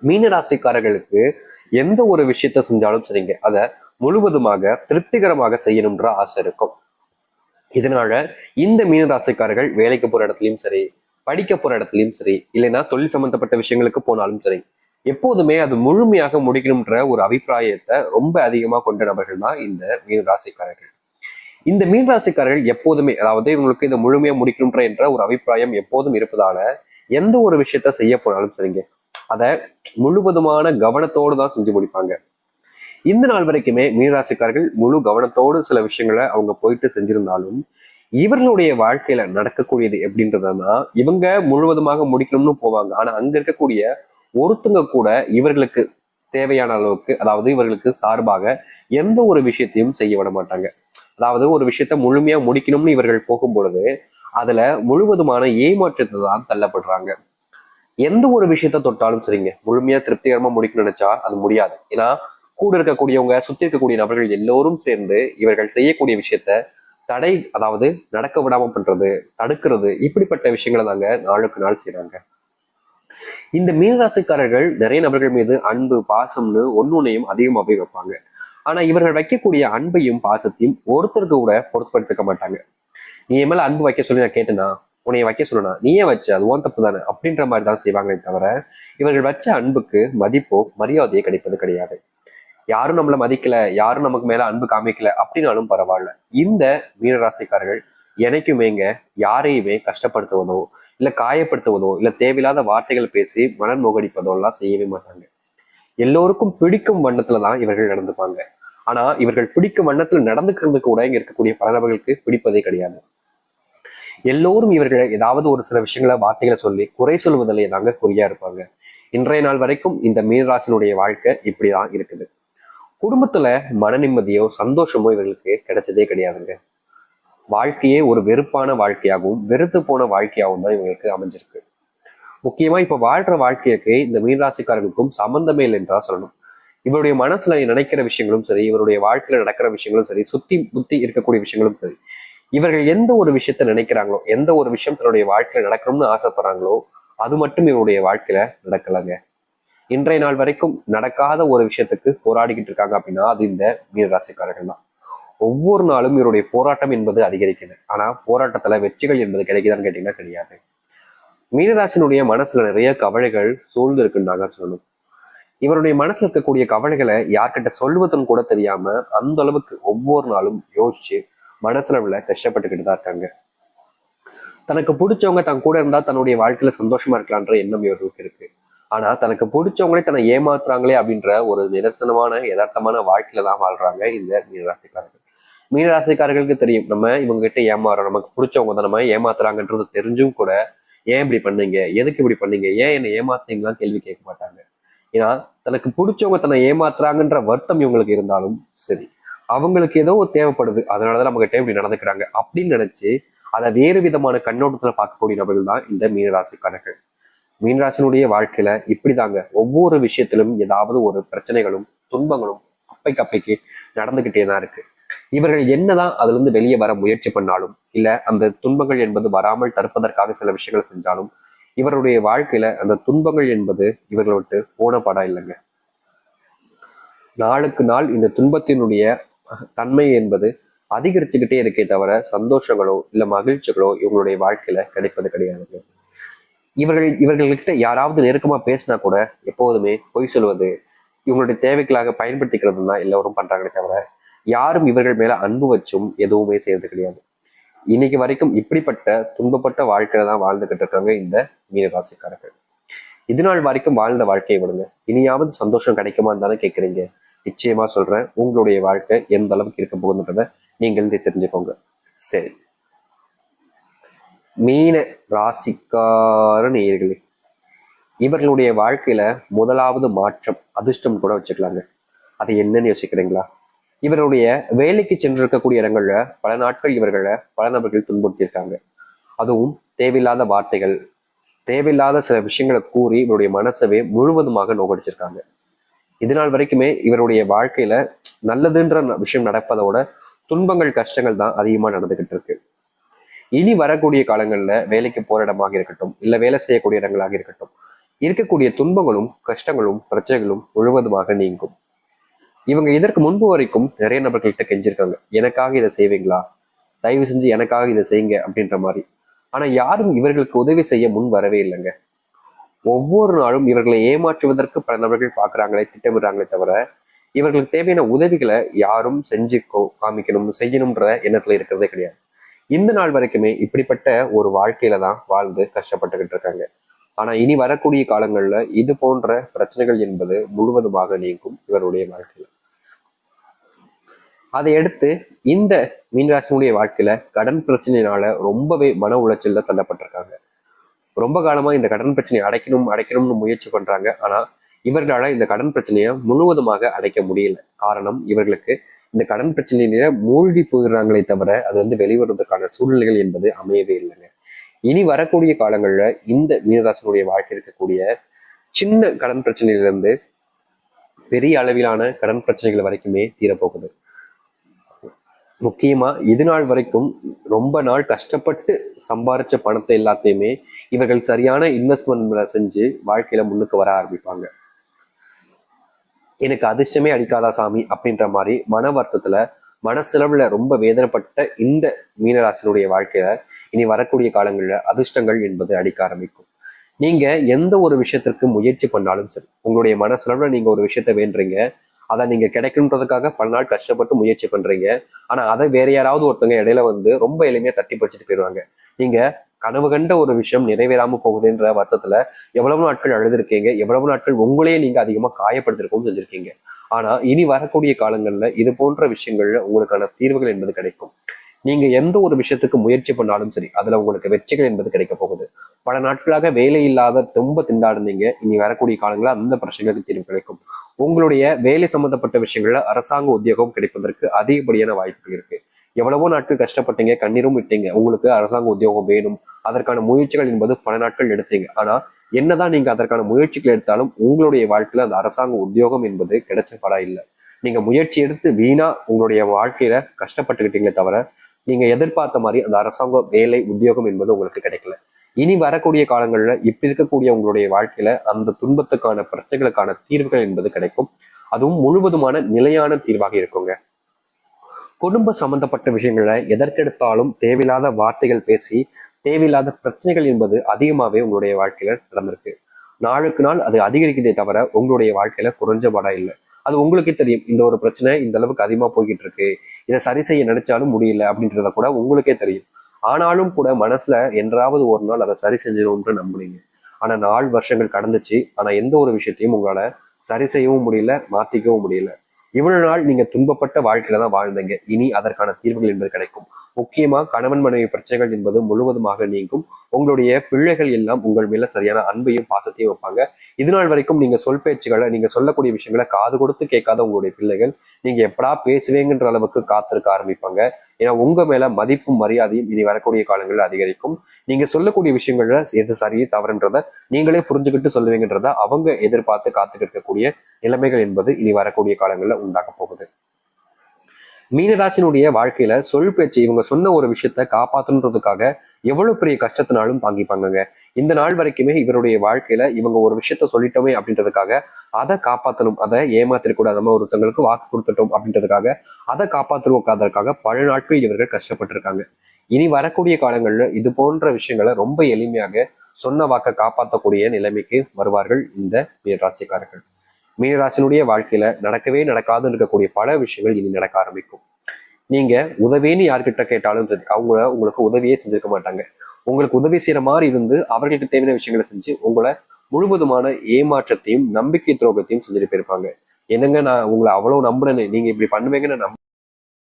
மீனராசிக்காரர்களுக்கு எந்த ஒரு விஷயத்த செஞ்சாலும் சரிங்க, அதை முழுவதுமாக திருப்திகரமாக செய்யணும்ன்ற ஆசை இருக்கும். இதனால இந்த மீனராசிக்காரர்கள் வேலைக்கு போற இடத்துலயும் சரி, படிக்க போற இடத்துலயும் சரி, இல்லைன்னா தொழில் சம்பந்தப்பட்ட விஷயங்களுக்கு போனாலும் சரி, எப்போதுமே அது முழுமையாக முடிக்கணும்ன்ற ஒரு அபிப்பிராயத்தை ரொம்ப அதிகமா கொண்ட நபர்கள் தான் இந்த மீனராசிக்காரர்கள். இந்த மீனராசிக்காரர்கள் எப்போதுமே, அதாவது இவங்களுக்கு இதை முழுமையா முடிக்கணும்ன்ற என்ற ஒரு அபிப்பிராயம் எப்போதும் இருப்பதால எந்த ஒரு விஷயத்த செய்ய போனாலும் சரிங்க, அதை முழுவதுமான கவனத்தோடு தான் செஞ்சு முடிப்பாங்க. இந்த நாள் வரைக்குமே மீனராசிக்காரர்கள் முழு கவனத்தோடு சில விஷயங்களை அவங்க போயிட்டு செஞ்சிருந்தாலும், இவர்களுடைய வாழ்க்கையில நடக்கக்கூடியது எப்படின்றதுன்னா, இவங்க முழுவதுமாக முடிக்கணும்னு போவாங்க. ஆனா அங்க இருக்கக்கூடிய ஒருத்தங்க கூட இவர்களுக்கு தேவையான அளவுக்கு, அதாவது இவர்களுக்கு சார்பாக எந்த ஒரு விஷயத்தையும் செய்ய விட மாட்டாங்க. அதாவது ஒரு விஷயத்த முழுமையா முடிக்கணும்னு இவர்கள் போகும் பொழுது அதுல முழுவதுமான ஏமாற்றத்தை தான் தள்ளப்படுறாங்க. எந்த ஒரு விஷயத்த தொட்டாலும் சரிங்க, முழுமையா திருப்திகரமா முடிக்கணும்னு நினைச்சா அது முடியாது. ஏன்னா கூட இருக்கக்கூடியவங்க, சுத்தி இருக்கக்கூடிய நபர்கள் எல்லோரும் சேர்ந்து இவர்கள் செய்யக்கூடிய விஷயத்த தடை, அதாவது நடக்க விடாம பண்றது, தடுக்கிறது, இப்படிப்பட்ட விஷயங்களை தாங்க நாளுக்கு நாள் செய்யறாங்க. இந்த மீனராசிக்காரர்கள் நிறைய நபர்கள் மீது அன்பு, பாசம்னு ஒன்னொன்னையும் அதிகமாகவே வைப்பாங்க. ஆனா இவர்கள் வைக்கக்கூடிய அன்பையும் பாசத்தையும் ஒருத்தருக்கு கூட பொருட்படுத்திக்க மாட்டாங்க. நீ என் மேல அன்பு வைக்க சொல்லி நான் கேட்டேனா, உன்னைய வைக்க சொல்லனா, நீயே வச்ச, அது ஓன் தப்பு தானே அப்படின்ற மாதிரி தான் செய்வாங்களே தவிர, இவர்கள் வச்ச அன்புக்கு மதிப்போ மரியாதையோ கிடைப்பது கிடையாது. யாரும் நம்மள மதிக்கல, யாரும் நமக்கு மேல அன்பு காமிக்கல அப்படின்னாலும் பரவாயில்ல, இந்த மீனராசிக்காரர்கள் என்னைக்குமேங்க யாரையுமே கஷ்டப்படுத்துவதோ, இல்ல காயப்படுத்துவதோ, இல்ல தேவையில்லாத வார்த்தைகள் பேசி மனம் நோகடிப்பதோ எல்லாம் செய்யவே மாட்டாங்க. எல்லோருக்கும் பிடிக்கும் வண்ணத்துலதான் இவர்கள் நடந்துப்பாங்க. ஆனா இவர்கள் பிடிக்கும் வண்ணத்துல நடந்துக்கிறது கூட இங்க இருக்கக்கூடிய பல நபர்களுக்கு பிடிப்பதே கிடையாது. எல்லோரும் இவர்கள் ஏதாவது ஒரு சில விஷயங்களை, வார்த்தைகளை சொல்லி குறை சொல்வதிலே தாங்க குறியா இருப்பாங்க. இன்றைய நாள் வரைக்கும் இந்த மீனராசினுடைய வாழ்க்கை இப்படிதான் இருக்குது. குடும்பத்துல மன நிம்மதியோ சந்தோஷமோ இவர்களுக்கு கிடைச்சதே கிடையாதுங்க. வாழ்க்கையே ஒரு வெறுப்பான வாழ்க்கையாகவும் வெறுத்து போன வாழ்க்கையாகவும் தான் இவங்களுக்கு அமைஞ்சிருக்கு. முக்கியமா இப்ப வாழ்ற வாழ்க்கைக்கு இந்த மீனராசிக்காரர்களுக்கும் சம்பந்தமே இல்லைன்றா சொல்லணும். இவருடைய மனசுல நினைக்கிற விஷயங்களும் சரி, இவருடைய வாழ்க்கையில நடக்கிற விஷயங்களும் சரி, சுத்தி புத்தி இருக்கக்கூடிய விஷயங்களும் சரி, இவர்கள் எந்த ஒரு விஷயத்த நினைக்கிறாங்களோ, எந்த ஒரு விஷயம் தன்னுடைய வாழ்க்கையில நடக்கணும்னு ஆசைப்படுறாங்களோ, அது மட்டும் இவருடைய வாழ்க்கையில நடக்கலங்க. இன்றைய நாள் வரைக்கும் நடக்காத ஒரு விஷயத்துக்கு போராடிக்கிட்டு இருக்காங்க அப்படின்னா அது இந்த மீனராசிக்காரர்கள் தான். ஒவ்வொரு நாளும் இவருடைய போராட்டம் என்பது அதிகரிக்குது. ஆனா போராட்டத்துல வெற்றிகள் என்பது கிடைக்குதான்னு கேட்டீங்கன்னா கிடையாது. மீனராசினுடைய மனசுல நிறைய கவலைகள் சூழ்ந்து இருக்குன்னு சொல்லணும். இவருடைய மனசுல இருக்கக்கூடிய கவலைகளை யார்கிட்ட சொல்வதுன்னு கூட தெரியாம அந்த அளவுக்கு ஒவ்வொரு நாளும் யோசிச்சு மனசுல கஷ்டப்பட்டுக்கிட்டு தான் இருக்காங்க. தனக்கு பிடிச்சவங்க தன் கூட இருந்தா தன்னுடைய வாழ்க்கையில சந்தோஷமா இருக்கலான்ற எண்ணம் இவர்களுக்கு இருக்கு. ஆனா தனக்கு பிடிச்சவங்களே தன்னை ஏமாத்துறாங்களே அப்படின்ற ஒரு நிதர்சனமான யதார்த்தமான வாழ்க்கையில தான் வாழ்றாங்க இந்த மீனராசிக்காரர்கள். மீனராசிக்காரர்களுக்கு தெரியும், நம்ம இவங்க கிட்ட ஏமாறோம், நமக்கு பிடிச்சவங்க தான் நம்ம ஏமாத்துறாங்கன்றது தெரிஞ்சும் கூட ஏன் இப்படி பண்ணீங்க, எதுக்கு இப்படி பண்ணீங்க, ஏன் என்னை ஏமாத்தீங்களாம் கேள்வி கேட்க மாட்டாங்க. ஏன்னா தனக்கு பிடிச்சவங்க தன்னை ஏமாத்துறாங்கன்ற வருத்தம் இவங்களுக்கு இருந்தாலும் சரி, அவங்களுக்கு ஏதோ தேவைப்படுது, அதனாலதான் நம்ம கிட்ட இப்படி நடந்துக்கிறாங்க அப்படின்னு நினைச்சு அதை வேறு விதமான கண்ணோட்டத்துல பார்க்கக்கூடிய நபர்கள் தான் இந்த மீனராசிக்காரர்கள். மீனராசினுடைய வாழ்க்கையில இப்படிதாங்க ஒவ்வொரு விஷயத்திலும் ஏதாவது ஒரு பிரச்சனைகளும் துன்பங்களும் அப்பைக்கு நடந்துகிட்டே தான் இருக்கு. இவர்கள் என்னதான் அதுல இருந்து வெளியே வர முயற்சி பண்ணாலும், இல்ல அந்த துன்பங்கள் என்பது வராமல் தடுப்பதற்காக சில விஷயங்கள் செஞ்சாலும், இவருடைய வாழ்க்கையில அந்த துன்பங்கள் என்பது இவர்களை விட்டு போன படம் இல்லைங்க. நாளுக்கு நாள் இந்த துன்பத்தினுடைய தன்மை என்பது அதிகரிச்சுக்கிட்டே இருக்கே தவிர சந்தோஷங்களோ இல்ல மகிழ்ச்சிகளோ இவங்களுடைய வாழ்க்கையில கிடைப்பது கிடையாது. இவர்கள்கிட்ட யாராவது நெருக்கமா பேசினா கூட எப்போதுமே பொய் சொல்வது, இவங்களுடைய தேவைகளாக பயன்படுத்திக்கிறது தான் எல்லோரும் பண்றாங்களே தவிர யாரும் இவர்கள் மேல அன்பு வச்சும் எதுவுமே செய்யறது கிடையாது. இன்னைக்கு வரைக்கும் இப்படிப்பட்ட துன்பப்பட்ட வாழ்க்கையில தான் வாழ்ந்துகிட்டு இருக்காங்க இந்த மீனராசிக்காரர்கள். இது நாள் வரைக்கும் வாழ்ந்த வாழ்க்கையை விடுங்க, இனியாவது சந்தோஷம் கிடைக்குமான்னு தானே கேட்குறீங்க. நிச்சயமா சொல்றேன், உங்களுடைய வாழ்க்கை எந்த அளவுக்கு இருக்க போகுதுன்றத நீங்கள் தெரிஞ்சுக்கோங்க. சரி, மீன ராசிக்கார நேயர்களே, இவர்களுடைய வாழ்க்கையில முதலாவது மாற்றம் அதிர்ஷ்டம் கூட வச்சுக்கலாங்க. அது என்னன்னு யோசிக்கிறீங்களா? இவருடைய வேலைக்கு சென்றிருக்கக்கூடிய இடங்கள்ல பல நாட்கள் இவர்களை பல நபர்கள் துன்புறுத்தியிருக்காங்க. அதுவும் தேவையில்லாத வார்த்தைகள், தேவையில்லாத சில விஷயங்களை கூறி இவருடைய மனசவே முழுவதுமாக நோக்கடிச்சிருக்காங்க. இதனால் வரைக்குமே இவருடைய வாழ்க்கையில நல்லதுன்ற விஷயம் நடப்பதோட துன்பங்கள் கஷ்டங்கள் தான் அதிகமா நடந்துகிட்டு இருக்கு. இனி வரக்கூடிய காலங்கள்ல வேலைக்கு போற இடமாக இருக்கட்டும், இல்ல வேலை செய்யக்கூடிய இடங்களாக இருக்கட்டும், இருக்கக்கூடிய துன்பங்களும் கஷ்டங்களும் பிரச்சனைகளும் முழுவதுமாக நீங்கும். இவங்க இதற்கு முன்பு வரைக்கும் நிறைய நபர்கள்கிட்ட கெஞ்சிருக்காங்க, எனக்காக இதை செய்வீங்களா, தயவு செஞ்சு எனக்காக இதை செய்யுங்க அப்படின்ற மாதிரி. ஆனா யாரும் இவர்களுக்கு உதவி செய்ய முன் வரவே இல்லைங்க. ஒவ்வொரு நாளும் இவர்களை ஏமாற்றுவதற்கு பல நபர்கள் பாக்குறாங்களே, திட்டமிடுறாங்களே தவிர இவர்களுக்கு தேவையான உதவிகளை யாரும் செஞ்சு காமிக்கணும், செய்யணும்ன்ற எண்ணத்துல இருக்கிறதே கிடையாது. இந்த நாள் வரைக்குமே இப்படிப்பட்ட ஒரு வாழ்க்கையில தான் வாழ்ந்து கஷ்டப்பட்டுக்கிட்டு இருக்காங்க. ஆனா இனி வரக்கூடிய காலங்கள்ல இது போன்ற பிரச்சனைகள் என்பது முழுவதுமாக நீங்கும் இவருடைய வாழ்க்கையில. அதை அடுத்து இந்த மீனராசினுடைய வாழ்க்கையில கடன் பிரச்சனையினால ரொம்பவே மன உளைச்சல்ல தள்ளப்பட்டிருக்காங்க. ரொம்ப காலமா இந்த கடன் பிரச்சனையை அடைக்கணும்னு முயற்சி பண்றாங்க. ஆனா இவர்களால இந்த கடன் பிரச்சனையை முழுவதுமாக அடைக்க முடியல. காரணம், இவர்களுக்கு இந்த கடன் பிரச்சனையில மூழ்கி போயிடுறாங்களே தவிர அது வெளிவருவதற்கான சூழ்நிலைகள் என்பது அமையவே இல்லைங்க. இனி வரக்கூடிய காலங்கள்ல இந்த மீனராசினுடைய வாழ்க்கை இருக்கக்கூடிய சின்ன கடன் பிரச்சனையிலிருந்து பெரிய அளவிலான கடன் பிரச்சனைகள் வரைக்குமே தீரப்போகுது. முக்கியமா இது நாள் வரைக்கும் ரொம்ப நாள் கஷ்டப்பட்டு சம்பாரிச்ச பணத்தை எல்லாத்தையுமே இவர்கள் சரியான இன்வெஸ்ட்மெண்ட் செஞ்சு வாழ்க்கையில முன்னுக்கு வர ஆரம்பிப்பாங்க. எனக்கு அதிர்ஷ்டமே அடிக்காதா சாமி அப்படின்ற மாதிரி மன வருத்தத்துல மனசெலவுல ரொம்ப வேதனைப்பட்ட இந்த மீனராசினுடைய வாழ்க்கையில இனி வரக்கூடிய காலங்கள்ல அதிர்ஷ்டங்கள் என்பது அடிக்க ஆரம்பிக்கும். நீங்க எந்த ஒரு விஷயத்திற்கு முயற்சி பண்ணாலும் சரி, உங்களுடைய மனசெலவுல நீங்க ஒரு விஷயத்த வேண்டுறீங்க, அதை நீங்க கிடைக்கணுன்றதுக்காக பல நாள் கஷ்டப்பட்டு முயற்சி பண்றீங்க. ஆனா அதை வேற யாராவது ஒருத்தவங்க இடையில ரொம்ப எளிமையா தட்டி பறிச்சுட்டு போயிடுவாங்க. நீங்க கனவு கண்ட ஒரு விஷயம் நிறைவேறாம போகுதுன்ற வருத்தத்துல எவ்வளவு நாட்கள் அழுதுருக்கீங்க, எவ்வளவு நாட்கள் உங்களையே நீங்க அதிகமா காயப்படுத்திருக்கவும் செஞ்சிருக்கீங்க. ஆனா இனி வரக்கூடிய காலங்கள்ல இது போன்ற விஷயங்கள்ல உங்களுக்கான தீர்வுகள் என்பது கிடைக்கும். நீங்க எந்த ஒரு விஷயத்துக்கு முயற்சி பண்ணாலும் சரி, அதுல உங்களுக்கு வெற்றிகள் என்பது கிடைக்க போகுது. பல நாட்களாக வேலை இல்லாத ரொம்ப திண்டாடுனீங்க, இனி வரக்கூடிய காலங்களில் அந்த பிரச்சனைகளுக்கு தீர்வு கிடைக்கும். உங்களுடைய வேலை சம்பந்தப்பட்ட விஷயங்கள்ல அரசாங்க உத்தியோகம் கிடைப்பதற்கு அதிகப்படியான வாய்ப்புகள் இருக்கு. எவ்வளவோ நாட்கள் கஷ்டப்பட்டீங்க, கண்ணீரும் விட்டீங்க, உங்களுக்கு அரசாங்க உத்தியோகம் வேணும், அதற்கான முயற்சிகள் என்பது பல நாட்கள் எடுத்தீங்க. ஆனா என்னதான் நீங்க அதற்கான முயற்சிகள் எடுத்தாலும் உங்களுடைய வாழ்க்கையில அந்த அரசாங்க உத்தியோகம் என்பது கிடைச்ச படா இல்லை. நீங்க முயற்சி எடுத்து வீணா உங்களுடைய வாழ்க்கையில கஷ்டப்பட்டுக்கிட்டீங்களே தவிர நீங்க எதிர்பார்த்த மாதிரி அந்த அரசாங்க வேலை உத்தியோகம் என்பது உங்களுக்கு கிடைக்கல. இனி வரக்கூடிய காலங்கள்ல இப்படி இருக்கக்கூடிய உங்களுடைய வாழ்க்கையில அந்த துன்பத்துக்கான பிரச்சனைகளுக்கான தீர்வுகள் என்பது கிடைக்கும். அதுவும் முழுவதுமான நிலையான தீர்வாக இருக்குங்க. குடும்ப சம்பந்தப்பட்ட விஷயங்கள எதற்கெடுத்தாலும் தேவையில்லாத வார்த்தைகள் பேசி தேவையில்லாத பிரச்சனைகள் என்பது அதிகமாவே உங்களுடைய வாழ்க்கையில நடந்திருக்கு. நாளுக்கு நாள் அது அதிகரிக்கிறதே தவிர உங்களுடைய வாழ்க்கையில குறைஞ்சபாடா இல்லை. அது உங்களுக்கே தெரியும், இந்த ஒரு பிரச்சனை இந்த அளவுக்கு அதிகமா போய்கிட்டு இருக்கு, இதை சரி செய்ய நினைச்சாலும் முடியல அப்படின்றத கூட உங்களுக்கே தெரியும். ஆனாலும் கூட மனசுல என்றாவது ஒரு நாள் அதை சரி செஞ்சிடும்னு நம்புனீங்க. ஆனா நாள் வருஷங்கள் கடந்துச்சு, ஆனா எந்த ஒரு விஷயத்தையும் உங்களால சரி செய்யவும் முடியல, மாத்திக்கவும் முடியல. இவ்வளவு நாள் நீங்க துன்பப்பட்ட வாழ்க்கையில தான் வாழ்ந்தீங்க. இனி அதற்கான தீர்வுகள் என்பது கிடைக்கும். முக்கியமா கணவன் மனைவி பிரச்சனைகள் என்பது முழுவதுமாக நீங்கும். உங்களுடைய பிள்ளைகள் எல்லாம் உங்கள் மேல சரியான அன்பையும் பாசத்தையும் வைப்பாங்க. இது நாள் வரைக்கும் நீங்க சொல் பேச்சுகளை, நீங்க சொல்லக்கூடிய விஷயங்களை காது கொடுத்து கேட்காத உங்களுடைய பிள்ளைகள் நீங்க எப்படா பேசுவேங்கன்ற அளவுக்கு காத்திருக்க ஆரம்பிப்பாங்க. ஏன்னா உங்க மேல மதிப்பும் மரியாதையும் இனி வரக்கூடிய காலங்களில் அதிகரிக்கும். நீங்க சொல்லக்கூடிய விஷயங்கள்ல எது சரி தவறுன்றத நீங்களே புரிஞ்சுக்கிட்டு சொல்லுவீங்கன்றத அவங்க எதிர்பார்த்து காத்துக்கிட்டு இருக்கக்கூடிய நிலைமைகள் என்பது இனி வரக்கூடிய காலங்களில் உண்டாக போகுது. மீனராசினுடைய வாழ்க்கையில சொல் பேச்சு, இவங்க சொன்ன ஒரு விஷயத்த காப்பாற்றணுன்றதுக்காக எவ்வளவு பெரிய கஷ்டத்தினாலும் தாங்கிப்பாங்க. இந்த நாள் வரைக்குமே இவருடைய வாழ்க்கையில இவங்க ஒரு விஷயத்த சொல்லிட்டோமே அப்படின்றதுக்காக அதை காப்பாற்றணும், அதை ஏமாத்திரக்கூடாது, நம்ம ஒருத்தங்களுக்கு வாக்கு கொடுத்துட்டோம் அப்படின்றதுக்காக அதை காப்பாற்றணுக்காதற்காக பல நாட்கள் இவர்கள் கஷ்டப்பட்டிருக்காங்க. இனி வரக்கூடிய காலங்கள்ல இது போன்ற விஷயங்களை ரொம்ப எளிமையாக சொன்ன வாக்க காப்பாற்றக்கூடிய நிலைமைக்கு வருவார்கள் இந்த மீனராசிக்காரர்கள். மீனராசினுடைய வாழ்க்கையில நடக்கவே நடக்காதுன்னு இருக்கக்கூடிய பல விஷயங்கள் இனி நடக்க ஆரம்பிக்கும். நீங்க உதவின்னு யார்கிட்ட கேட்டாலும் சரி, அவங்க உங்களுக்கு உதவியே செஞ்சிருக்க மாட்டாங்க. உங்களுக்கு உதவி செய்யற மாதிரி இருந்து அவர்களுக்கு தேவையான விஷயங்களை செஞ்சு உங்களை முழுவதுமான ஏமாற்றத்தையும் நம்பிக்கை துரோகத்தையும் செஞ்சுட்டு போயிருப்பாங்க. என்னங்க, நான் உங்களை அவ்வளவு நம்புறேன்னு, நீங்க இப்படி பண்ணுவீங்கன்னு